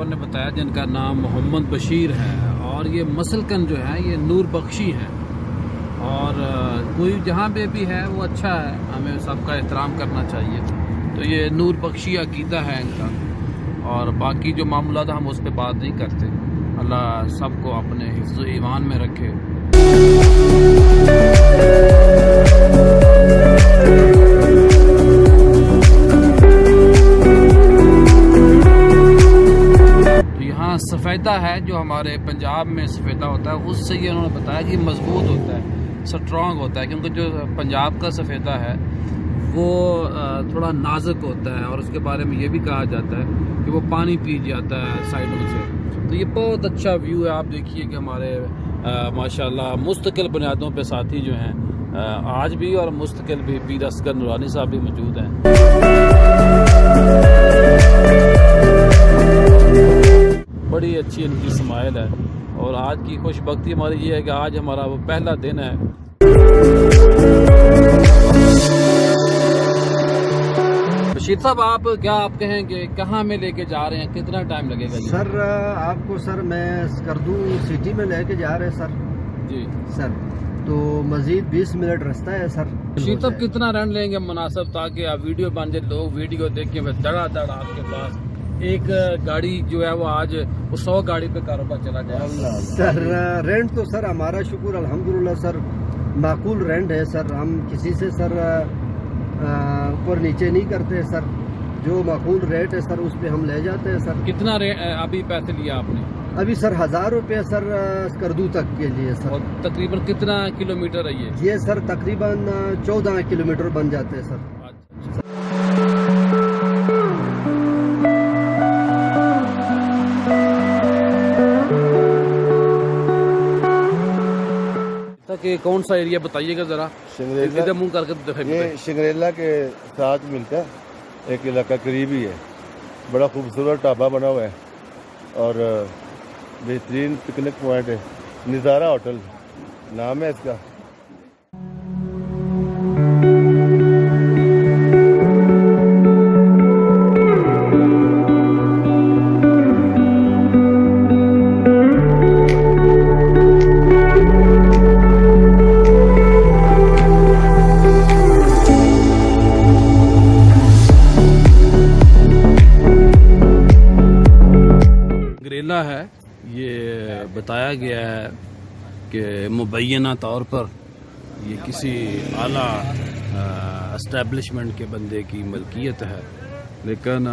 Driver ने बताया जिनका नाम मोहम्मद बशीर है, और ये मसलकन जो है ये नूर बख्शी है। और कोई जहाँ पे भी है वो अच्छा है, हमें सबका एहतराम करना चाहिए। तो ये नूर बख्शी अकीदा है इनका, और बाकी जो मामूलात हम उस पर बात नहीं करते। अल्लाह सबको अपने हिफ्ज़ ईमान में रखे। तो यहाँ सफ़ेदा है, जो हमारे पंजाब में सफ़ेदा होता है, उससे ये उन्होंने बताया कि मजबूत होता है, स्ट्रॉन्ग होता है, क्योंकि जो पंजाब का सफ़ेदा है वो थोड़ा नाजुक होता है, और उसके बारे में ये भी कहा जाता है कि वो पानी पी जाता है साइडों से। तो ये बहुत अच्छा व्यू है। आप देखिए कि हमारे माशाल्लाह मुस्तकिल बुनियादों पे साथी जो हैं आज भी, और मुस्तकिल भी पीर असगर नूरानी साहब भी मौजूद हैं। बड़ी अच्छी इनकी स्माइल है, और आज की खुशबख्ती हमारी ये है कि आज हमारा वो पहला दिन है। बशीर साहब, आप क्या आप कहेंगे कहाँ में लेके जा रहे हैं, कितना टाइम लगेगा जी? सर आपको सर मैं स्कर्दू सिटी में लेके जा रहे हैं सर जी सर, तो मजीद 20 मिनट रास्ता है सर। बशीर साहब, कितना रेंट लेंगे मुनासिब, ताकि आप वीडियो बन जाए, लोग वीडियो देख के दड़ा दड़ा आपके पास एक गाड़ी जो है वो आज वो 100 गाड़ी पे कारोबार चला जाए? सर रेंट तो सर हमारा शुक्र अल्हम्दुलिल्लाह सर माकूल रेंट है सर। हम किसी से सर ऊपर नीचे नहीं करते सर, जो माकूल रेट है सर उस पे हम ले जाते हैं सर। कितना अभी पैसे लिया आपने? अभी सर 1000 रुपये सर स्कर्दू तक के लिए सर। और तकरीबन कितना किलोमीटर है ये? सर तकरीबन 14 किलोमीटर बन जाते हैं सर। कि कौन सा एरिया बताइएगा जरा, शिंगरेला मुंह करके। ये शिंगरेला के साथ मिलता है एक इलाका करीबी है, बड़ा खूबसूरत ढाबा बना हुआ है और बेहतरीन पिकनिक पॉइंट है। नज़ारा होटल नाम है इसका। है ये बताया गया है कि मुबैना तौर पर ये किसी आला एस्टेब्लिशमेंट के बंदे की मलकियत है, लेकिन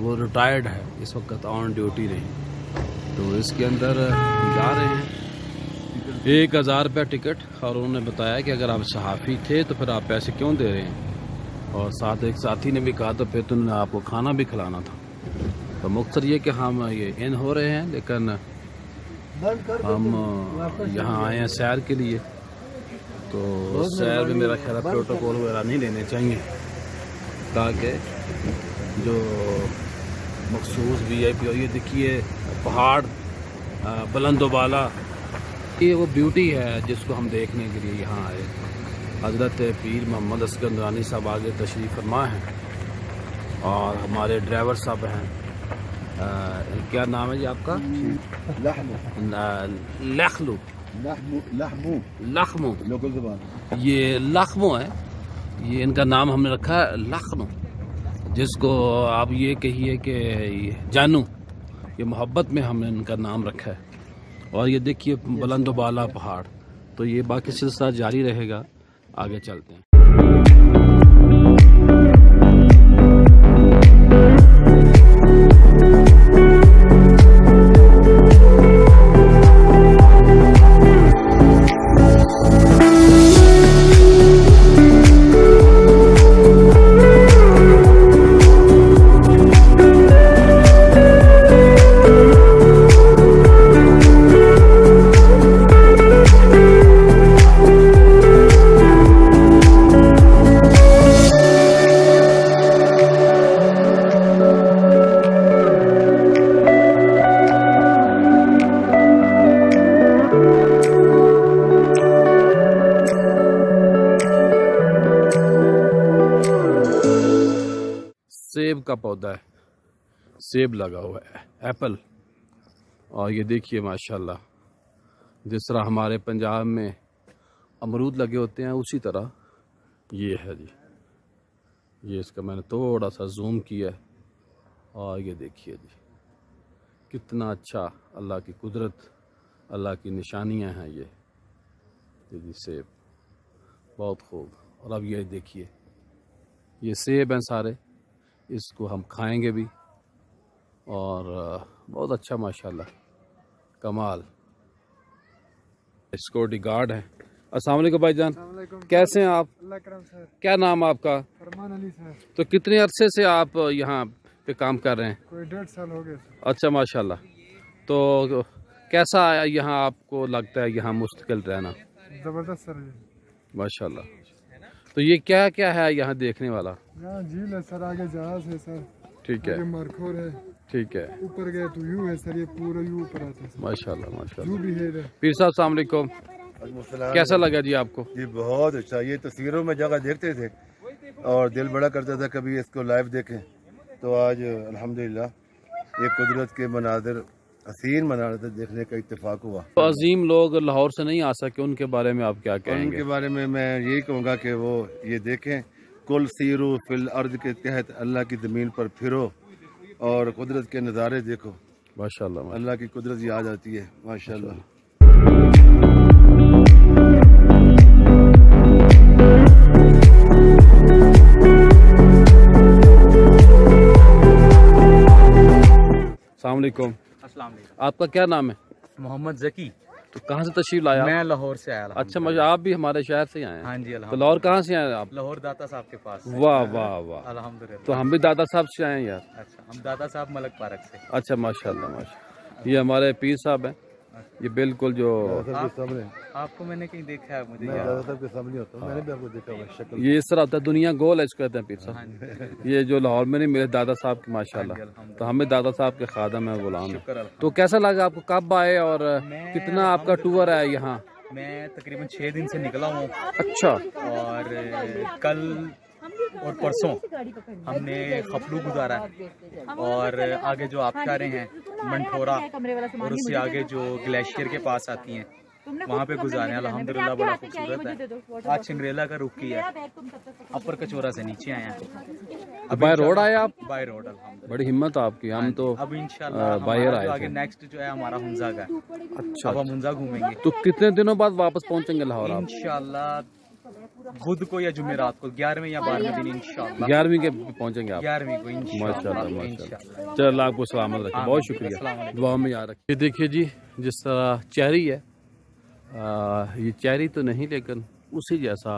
वो रिटायर्ड है, इस वक्त ऑन ड्यूटी नहीं। तो इसके अंदर जा रहे हैं। 1000 रुपये टिकट, और उन्होंने बताया कि अगर आप सहाफ़ी थे तो फिर आप पैसे क्यों दे रहे हैं। और साथ एक साथी ने भी कहा तो फिर तुमने आपको खाना भी खिलाना था। तो मुख्तर ये कि हम ये इन हो रहे हैं, लेकिन हम यहाँ आए हैं सैर के लिए। तो सैर में मेरा ख्याल प्रोटोकॉल वगैरह नहीं लेने चाहिए, ताकि जो मखसूस VIP हो। ये देखिए पहाड़ बुलंदोबाला, ये वो ब्यूटी है जिसको हम देखने के लिए यहाँ आए। हज़रत पीर मोहम्मद असगर नूरानी साहब आगे तशरीफ़ फरमा हैं, और हमारे ड्राइवर साहब हैं। क्या नाम है जी आपका? लखलू लखमू लोकल ज़बान। ये लखमू है, ये इनका नाम हमने रखा है लखनऊ, जिसको आप ये कहिए कि जानू, ये मोहब्बत में हमने इनका नाम रखा है। और ये देखिए बुलंदोबाला पहाड़। तो ये बाकी सिलसिला जारी रहेगा, आगे चलते हैं। सेब का पौधा है, सेब लगा हुआ है। एप्पल। और ये देखिए माशाल्लाह, जिस तरह हमारे पंजाब में अमरूद लगे होते हैं उसी तरह ये है जी। ये इसका मैंने थोड़ा सा जूम किया है और ये देखिए जी कितना अच्छा, अल्लाह की कुदरत, अल्लाह की निशानियां हैं ये जी। सेब बहुत खूब। और अब ये देखिए ये सेब हैं सारे, इसको हम खाएंगे भी और बहुत अच्छा माशाल्लाह, कमाल। सिक्योरिटी गार्ड है। अस्सलाम वालेकुम भाईजान, कैसे हैं आप? अल्लाह करम सर। क्या नाम आपका? फरमान अली सर। तो कितने अरसे से आप यहाँ पे काम कर रहे हैं? कोई 1.5 साल हो गए सर। अच्छा माशाल्लाह। तो कैसा यहाँ आपको लगता है यहाँ मुस्तकिल रहना? जबरदस्त सर। माशाल्लाह। तो ये क्या क्या है यहाँ देखने वाला? यहाँ झील है सर, आगे जहाज है सर, ठीक है, आगे मारखोर है, ठीक है, ऊपर गए तो यू है सर, ये पूरा यू ऊपर आता है सर। माशाल्लाह माशाल्लाह। यू भी है इधर। पीर साहब अस्सलाम वालेकुम, कैसा लगा जी आपको? जी बहुत अच्छा। ये तस्वीरों में जगह देखते थे और दिल बड़ा करता था कभी इसको लाइव देखें, तो आज अल्हम्दुलिल्लाह ये कुदरत के मनाजिर, हसीन मनाजिर देखने का इत्तेफाक हुआ। तो अजीम लोग लाहौर से नहीं आ सके, उनके बारे में आप क्या कहेंगे? उनके बारे में मैं यही कहूँगा कि वो ये देखें, कुल सीरू फिल अर्द के तहत, अल्लाह की ज़मीन पर फिरो और कुदरत के नज़ारे देखो। माशाल्लाह, अल्लाह की कुदरत याद आती है माशाल्लाह। अस्सलाम वालेकुम। अस्सलाम वालेकुम। आपका क्या नाम है? मोहम्मद जकी। तो कहाँ से तशरीफ लाया? मैं लाहौर से आया। अच्छा माशा, आप भी हमारे शहर से आए हैं? हाँ जी। तो लाहौर कहाँ से आए आप? लाहौर दाता साहब के पास। वाह वाह वाह। अल्हम्दुलिल्लाह। तो हम भी दादा साहब से आए हैं यार। अच्छा, हम दाता साहब मलक पार्क से। अच्छा माशाल्लाह माशाल्लाह। ये हमारे पीर साहब हैं, ये बिल्कुल जो आपको मैंने कहीं देखा है, मुझे मैं याद। ज़्यादातर के सामने होता हूँ, मैंने भी आपको देखा हुआ शक्ल। ये इस तरह होता है, दुनिया गोल है इसको कहते हैं पीर हाँ साहब। जी। ये जो लाहौर में नहीं मिले दादा साहब के माशाल्लाह, हाँ जी, अल्हम्दुलिल्लाह। तो हमें दादा साहब के खादम है, गुलाम है। शुक्र अल्हम्दुलिल्लाह। तो कैसा लगा आपको, कब आए और मैं कितना आपका टूर है यहाँ? मैं तकरीबन 6 दिन से निकला हूँ अच्छा। और कल और परसों हमने खफलू गुजारा है और आगे जो आप कह रहे हैं मंठोरा और उससे आगे जो ग्लेशियर के पास आती हैं वहाँ पे गुजारे। अल्हम्दुलिल्लाह बड़ा खूबसूरत है। आज चिंगरेला का रुख किया है, अपर कचोरा से नीचे आए हैं। बाय रोड आए आप? बाय रोड अल्हम्दुलिल्लाह। बड़ी हिम्मत आपकी। हम तो अब इंशाल्लाह बाहर आए आगे थे। नेक्स्ट जो है हमारा हुंजा का है। अच्छा, अब हम हुंजा घूमेंगे तो कितने दिनों बाद वापस पहुंचेंगे लाहौर आप? इंशाल्लाह बुध को या जुमेरात को, 11वें या 12वें दिन इंशाल्लाह। 11वीं के पहुंचेंगे आप? 11वीं को माशाल्लाह इंशाल्लाह। माशाल्लाह। चल अल्लाह आपको सलामत रखे, बहुत शुक्रिया, दुआ में याद रखिए। ये देखिए जी, जिस तरह चेरी है, ये चेरी तो नहीं लेकिन उसी जैसा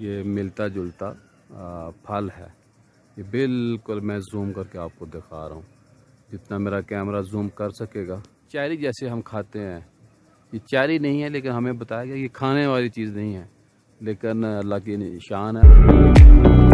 ये मिलता जुलता फल है। ये बिल्कुल मैं जूम करके आपको दिखा रहा हूँ, जितना मेरा कैमरा जूम कर सकेगा। चेरी जैसे हम खाते हैं, ये चेरी नहीं है, लेकिन हमें बताया गया ये खाने वाली चीज़ नहीं है, लेकिन अल्लाह की निशान है।